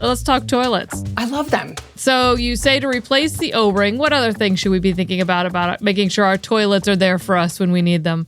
Let's talk toilets. I love them. So you say to replace the O-ring. What other things should we be thinking about making sure our toilets are there for us when we need them?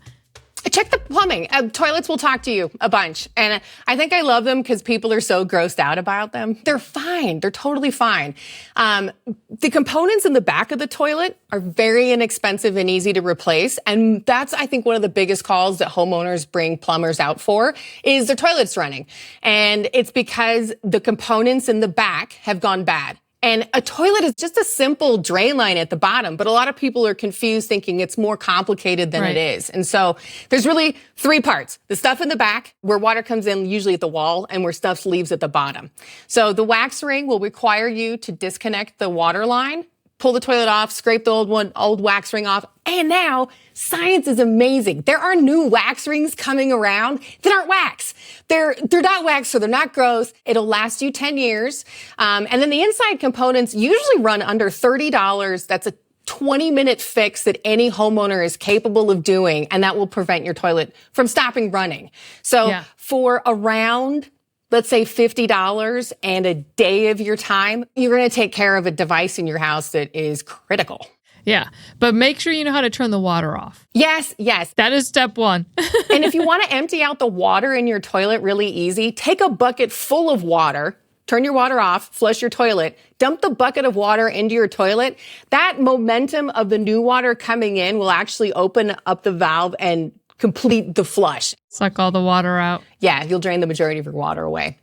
Check the plumbing. Toilets will talk to you a bunch. And I think I love them because people are so grossed out about them. They're fine. They're totally fine. The components in the back of the toilet are very inexpensive and easy to replace. And that's, I think, one of the biggest calls that homeowners bring plumbers out for is their toilets running. And it's because the components in the back have gone bad. And a toilet is just a simple drain line at the bottom, but a lot of people are confused thinking it's more complicated than it is. And so there's really three parts. The stuff in the back, where water comes in usually at the wall, and where stuff leaves at the bottom. So the wax ring will require you to disconnect the water line, pull the toilet off, scrape the old wax ring off. And now science is amazing. There are new wax rings coming around that aren't wax. They're not wax, so they're not gross. It'll last you 10 years. And then the inside components usually run under $30. That's a 20-minute fix that any homeowner is capable of doing, and that will prevent your toilet from stopping running. So for around, let's say $50 and a day of your time, you're going to take care of a device in your house that is critical. Yeah, but make sure you know how to turn the water off. Yes. That is step one. And if you want to empty out the water in your toilet really easy, take a bucket full of water, turn your water off, flush your toilet, dump the bucket of water into your toilet. That momentum of the new water coming in will actually open up the valve and complete the flush. Suck all the water out. Yeah, you'll drain the majority of your water away.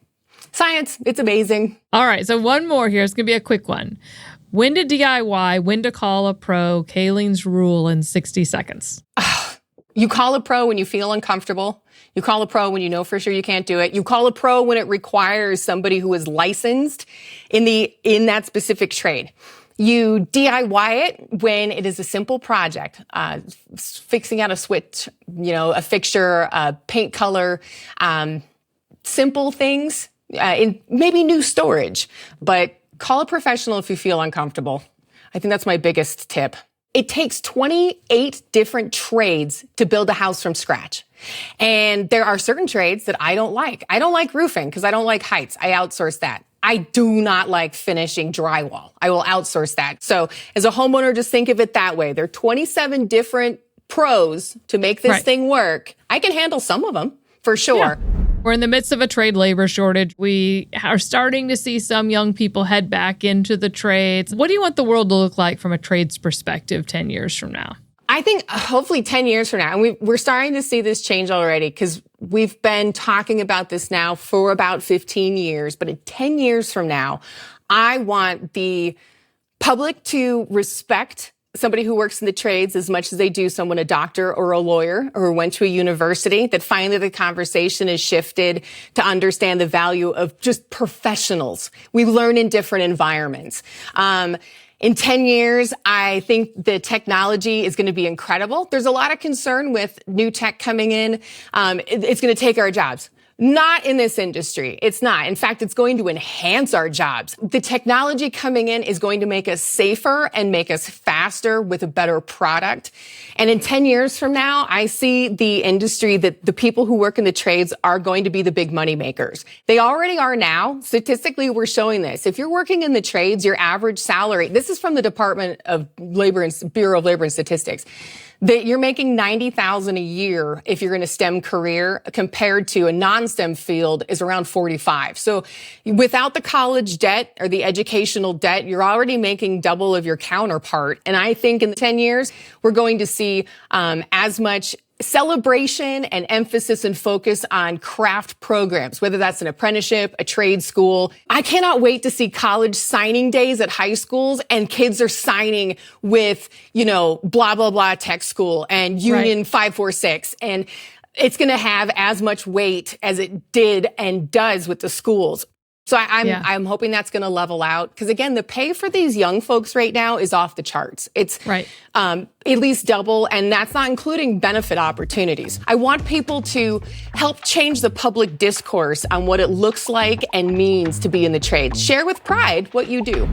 Science, it's amazing. All right, so one more here. It's going to be a quick one. When to DIY, when to call a pro, Kayleen's rule in 60 seconds. You call a pro when you feel uncomfortable. You call a pro when you know for sure you can't do it. You call a pro when it requires somebody who is licensed in that specific trade. You DIY it when it is a simple project, fixing out a switch, a fixture, a paint color, simple things, in maybe new storage, but call a professional if you feel uncomfortable. I think that's my biggest tip. It takes 28 different trades to build a house from scratch. And there are certain trades that I don't like. I don't like roofing because I don't like heights. I outsource that. I do not like finishing drywall. I will outsource that. So as a homeowner, just think of it that way. There are 27 different pros to make this thing work. I can handle some of them for sure. Yeah. We're in the midst of a trade labor shortage. We are starting to see some young people head back into the trades. What do you want the world to look like from a trades perspective 10 years from now? I think hopefully 10 years from now, and we're starting to see this change already because we've been talking about this now for about 15 years. But in 10 years from now, I want the public to respect somebody who works in the trades as much as they do someone, a doctor or a lawyer or who went to a university, that finally the conversation has shifted to understand the value of just professionals. We learn in different environments. In 10 years, I think the technology is going to be incredible. There's a lot of concern with new tech coming in. It's going to take our jobs. Not in this industry. It's not. In fact, it's going to enhance our jobs. The technology coming in is going to make us safer and make us faster with a better product. And in 10 years from now, I see the industry that the people who work in the trades are going to be the big money makers. They already are now. Statistically, we're showing this. If you're working in the trades, your average salary, this is from the Department of Labor and Bureau of Labor and Statistics, that you're making $90,000 a year if you're in a STEM career compared to a non-STEM field is around 45. So without the college debt or the educational debt, you're already making double of your counterpart. And I think in 10 years, we're going to see as much celebration and emphasis and focus on craft programs, whether that's an apprenticeship, a trade school. I cannot wait to see college signing days at high schools and kids are signing with, blah, blah, blah tech school and Union 546. And it's going to have as much weight as it did and does with the schools. So I'm hoping that's going to level out. Because again, the pay for these young folks right now is off the charts. It's at least double, and that's not including benefit opportunities. I want people to help change the public discourse on what it looks like and means to be in the trades. Share with pride what you do.